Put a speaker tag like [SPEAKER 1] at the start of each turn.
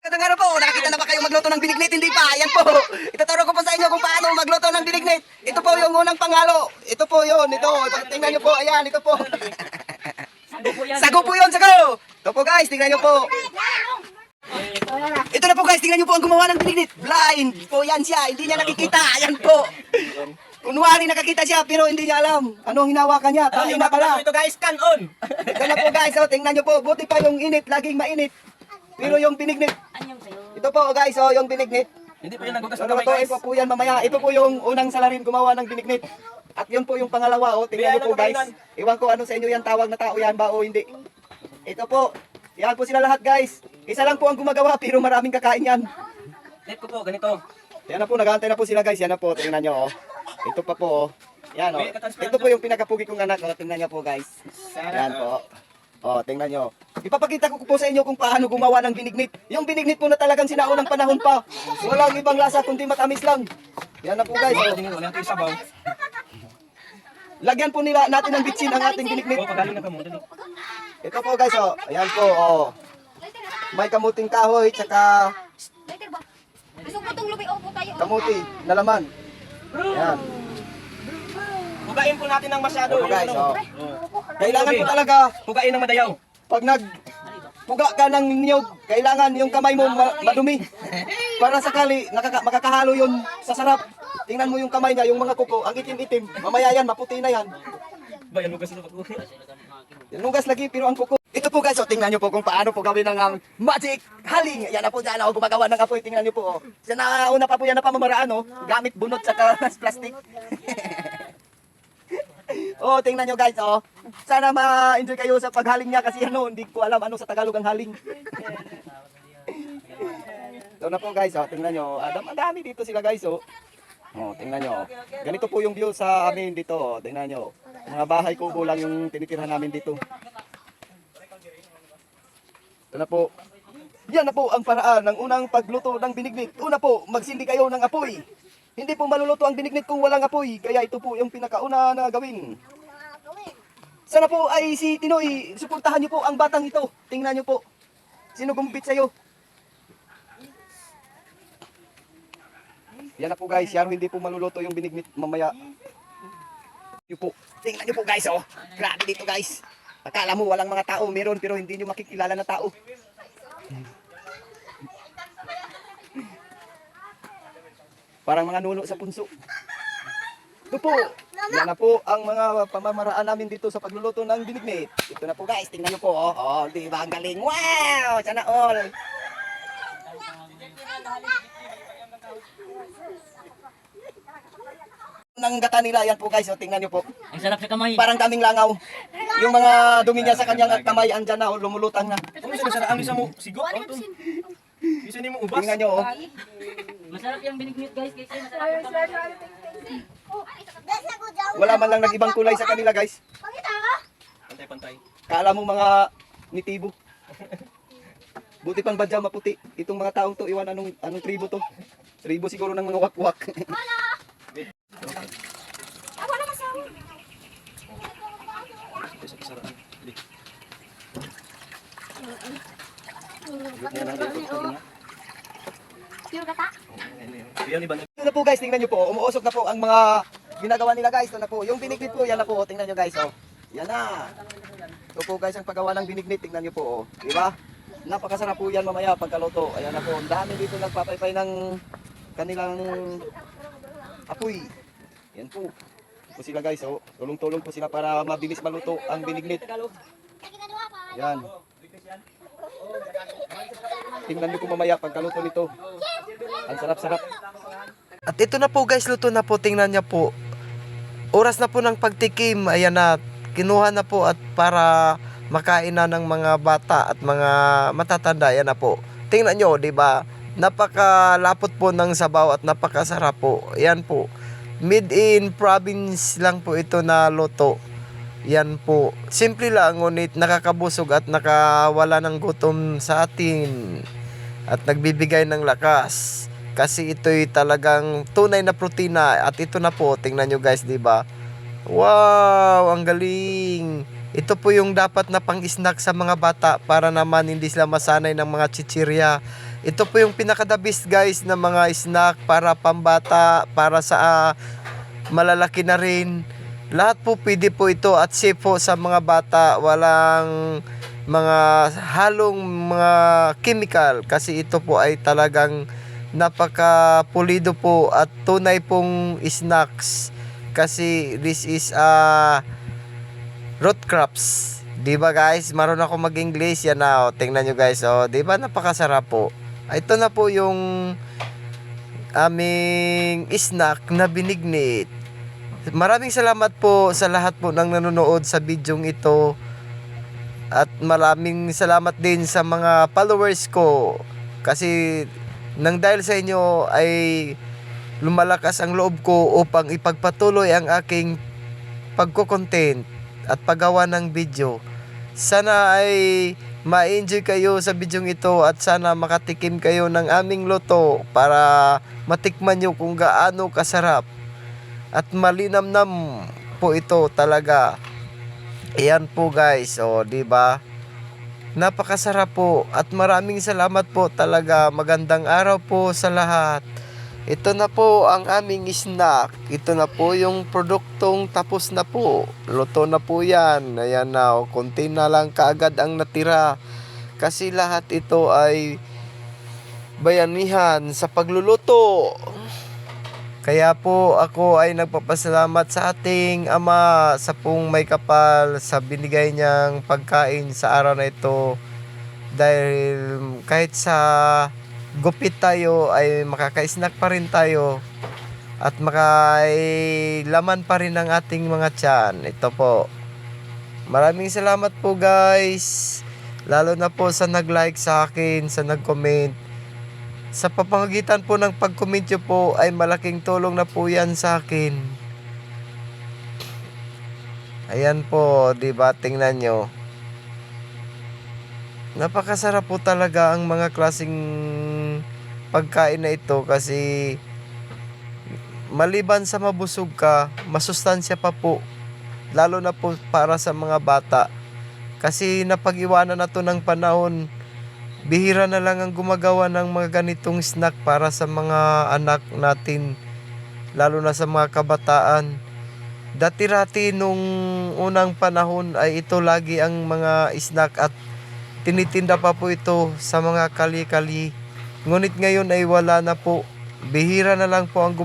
[SPEAKER 1] Ito nga po, nakakita na ba kayo magluto ng binignit? Hindi pa, yan po. Ituturo ko po sa inyo kung paano magluto ng binignit. Ito po yung unang pangalo. Ito po yun, ito. Tingnan nyo po, ayan, ito po. Sago po yun, sago. Ito po guys, tingnan nyo po. Ito na po guys, tingnan nyo po ang gumawa ng binignit. Blind po yan siya, hindi niya nakikita, ayan po. Kunwari nakakita siya pero hindi niya alam anong hinawakan niya. Kain na pala.
[SPEAKER 2] Ito guys, canon.
[SPEAKER 1] Ito na po guys, oh, tingnan nyo po. Buti pa yung init, laging mainit. Pero yung binignit, ito po guys, oh, yung binignit.
[SPEAKER 2] Hindi pa yung nagugas ng kamay
[SPEAKER 1] Lutuin
[SPEAKER 2] guys.
[SPEAKER 1] po yan mamaya. Ito po yung unang salarin gumawa ng binignit. At yun po yung pangalawa, oh, tingnan nyo po guys. Iwan ko ano sa inyo yan, tawag na tao yan ba o hindi. Ito po, yan po sila lahat guys. Isa lang po ang gumagawa pero maraming kakain yan.
[SPEAKER 2] Net ko po, ganito.
[SPEAKER 1] Yan na po, nag-aantay na po sila guys. Yan na po, tingnan nyo oh. Ito pa po oh. Yan oh. Ito po yung pinakapugi kong anak. Oh. Tingnan nyo po guys. Yan po. Oh, tingnan nyo. Ipapakita ko po sa inyo kung paano gumawa ng binignit. Yung binignit po na talagang sinaunang panahon pa. Walang ibang lasa kundi matamis lang. Yan na po guys. Oh.
[SPEAKER 2] Walang kayo sabaw.
[SPEAKER 1] Lagyan po nila natin ng bitsin ang ating binignit.
[SPEAKER 2] Oo, pagaling na kamo. Dali.
[SPEAKER 1] Ito po guys oh. Ayan po oh. May kamuting kahoy tsaka
[SPEAKER 3] Later ba? Gusto ko itong lubi po tayo.
[SPEAKER 1] kamuti na laman. Yan.
[SPEAKER 2] Hugain po natin ng masyado.
[SPEAKER 1] Ito po guys
[SPEAKER 2] Yung ano.
[SPEAKER 1] oh. Kailangan po talaga
[SPEAKER 2] Hugain ng madayaw.
[SPEAKER 1] pag puga ka ng niyog, kailangan yung kamay mo madumi. Para sakali makakahalo yun sa sarap. Tingnan mo yung kamay niya, yung mga kuko, ang itim-itim. Mamaya yan, maputi na yan.
[SPEAKER 2] Bayan hugas na po.
[SPEAKER 1] Lugas lagi pero ang kuko. Ito po guys, oh, tingnan nyo po kung paano po gawin ang magic haling. Yan na po dyan, oh, gumagawa ng apoy. Tingnan nyo po. Oh. Sa nauna pa po yan na pamamaraan, oh, gamit bunot sa plastic. Oh, tingnan nyo guys, oh. Sana ma-enjoy kayo sa paghaling niya kasi ano, hindi ko alam ano sa Tagalog ang haling. Ito na po guys, oh. Tingnan nyo. Madami dito sila guys, oh. Oh, tingnan nyo. Ganito po yung view sa amin dito, oh. Tingnan nyo. Mga bahay kubo lang yung tinitirhan namin dito. Ito na po. Yan na po ang paraan ng unang pagluto ng binignit. Una po, magsindi kayo ng apoy. Hindi po maluluto ang binignit kung walang apoy. Kaya ito po yung pinakauna na gawin. Sana po ay si Tinoy, suportahan niyo po ang batang ito. Tingnan niyo po. Sino gumupit sa'yo? Yan na po guys, yan hindi po maluluto yung binignit mamaya. Yun po. Tingnan niyo po guys, oh. Grabe dito guys. Akala mo walang mga tao, meron pero hindi niyo makikilala na tao. Parang mga nuno sa punso. Ito po. Yan na po ang mga pamamaraan namin dito sa pagluluto ng binignit. Ito na po guys, tingnan niyo po. Oh, oh di ba ang galing? Wow! Sana all. Nang gata nila yan po guys, oh, tingnan niyo po.
[SPEAKER 2] Ang sarap sa kamay.
[SPEAKER 1] Parang daming langaw. Yung mga dumi niya sa kanyang kamay andyan na, oh, lumulutang na.
[SPEAKER 2] Ano sa saraan sa mo? Sigo? Bisa ni mo ubas.
[SPEAKER 1] Tingnan niyo, oh.
[SPEAKER 4] Masarap yung binignit guys kasi masarap yung kamay.
[SPEAKER 1] Wala man lang nag-ibang kulay sa kanila guys.
[SPEAKER 2] Pantay-pantay.
[SPEAKER 1] Kala mo mga nitibo. Buti pang badya maputi. Itong mga taong to, iwan anong tribo to. Tribo siguro ng mga wakwak. Ito na po guys, tingnan nyo po. Umuusok na po ang mga ginagawa nila guys. Ito na po. Yung binignit po, yan na po. Tingnan nyo guys. Oh. Yan na. Ito po guys ang paggawa ng binignit. Tingnan nyo po. Oh. Diba? Napakasarap po yan mamaya pagkaluto. Ayan na po. Ang dami dito nagpapaypay ng kanilang apoy. Yan po. Po sila guys. Oh. Tulong-tulong po sila para mabilis maluto ang binignit. Yan. Tingnan nyo po mamaya pagkaluto nito. Ang sarap-sarap.
[SPEAKER 5] At ito na po guys, luto na po, tingnan niya po. Oras na po ng pagtikim, ayan na, kinuha na po at para makain na ng mga bata at mga matatanda, ayan na po. Tingnan nyo, di ba? Napakalapot po ng sabaw at napakasarap po. Ayan po. Made in province lang po ito na luto. Yan po. Simple lang, ngunit nakakabusog at nakawala ng gutom sa atin. At nagbibigay ng lakas. Kasi ito'y talagang tunay na protina. At ito na po, tingnan nyo guys, di ba? Wow, ang galing. Ito po yung dapat na pang-snack sa mga bata para naman hindi sila masanay ng mga chichirya. Ito po yung pinaka-the best guys na mga snack para pambata, para sa malalaki na rin. Lahat po pwede po ito at safe po sa mga bata. Walang mga halong mga chemical kasi ito po ay talagang napaka-pulido po at tunay pong snacks kasi this is root crops. 'Di ba guys? Marunong ako mag-English yan na. Tingnan nyo guys. 'Di ba napakasarap po. Ito na po yung aming snack na binignit. Maraming salamat po sa lahat po ng nanonood sa bidyong ito. At maraming salamat din sa mga followers ko. Kasi nang dahil sa inyo ay lumalakas ang loob ko upang ipagpatuloy ang aking pagko-content at paggawa ng video. Sana ay ma-enjoy kayo sa bidyong ito at sana makatikim kayo ng aming luto para matikman nyo kung gaano kasarap. At malinamnam po ito talaga. Ayan po guys, di ba? Napakasarap po at maraming salamat po talaga. Magandang araw po sa lahat. Ito na po ang aming snack. Ito na po yung produktong tapos na po. Luto na po yan. Ayan na, konti na lang kaagad ang natira. Kasi lahat ito ay bayanihan sa pagluluto. Kaya po ako ay nagpapasalamat sa ating Ama sa pong may kapal sa binigay niyang pagkain sa araw na ito. Dahil kahit sa gupit tayo ay makaka-snack pa rin tayo at makailaman pa rin ang ating mga tiyan. Ito po. Maraming salamat po guys. Lalo na po sa nag-like sa akin, sa nag-comment. Sa pamamagitan po ng pag-comment nyo po ay malaking tulong na po yan sa akin. Ayan po, diba? Tingnan nyo. Napakasarap po talaga ang mga klaseng pagkain na ito kasi maliban sa mabusog ka, masustansya pa po. Lalo na po para sa mga bata. Kasi napag-iwanan na to ng panahon. Bihira na lang ang gumagawa ng mga ganitong snack para sa mga anak natin, lalo na sa mga kabataan. Dati-rati nung unang panahon ay ito lagi ang mga snack at tinitinda pa po ito sa mga kali-kali. Ngunit ngayon ay wala na po. Bihira na lang po ang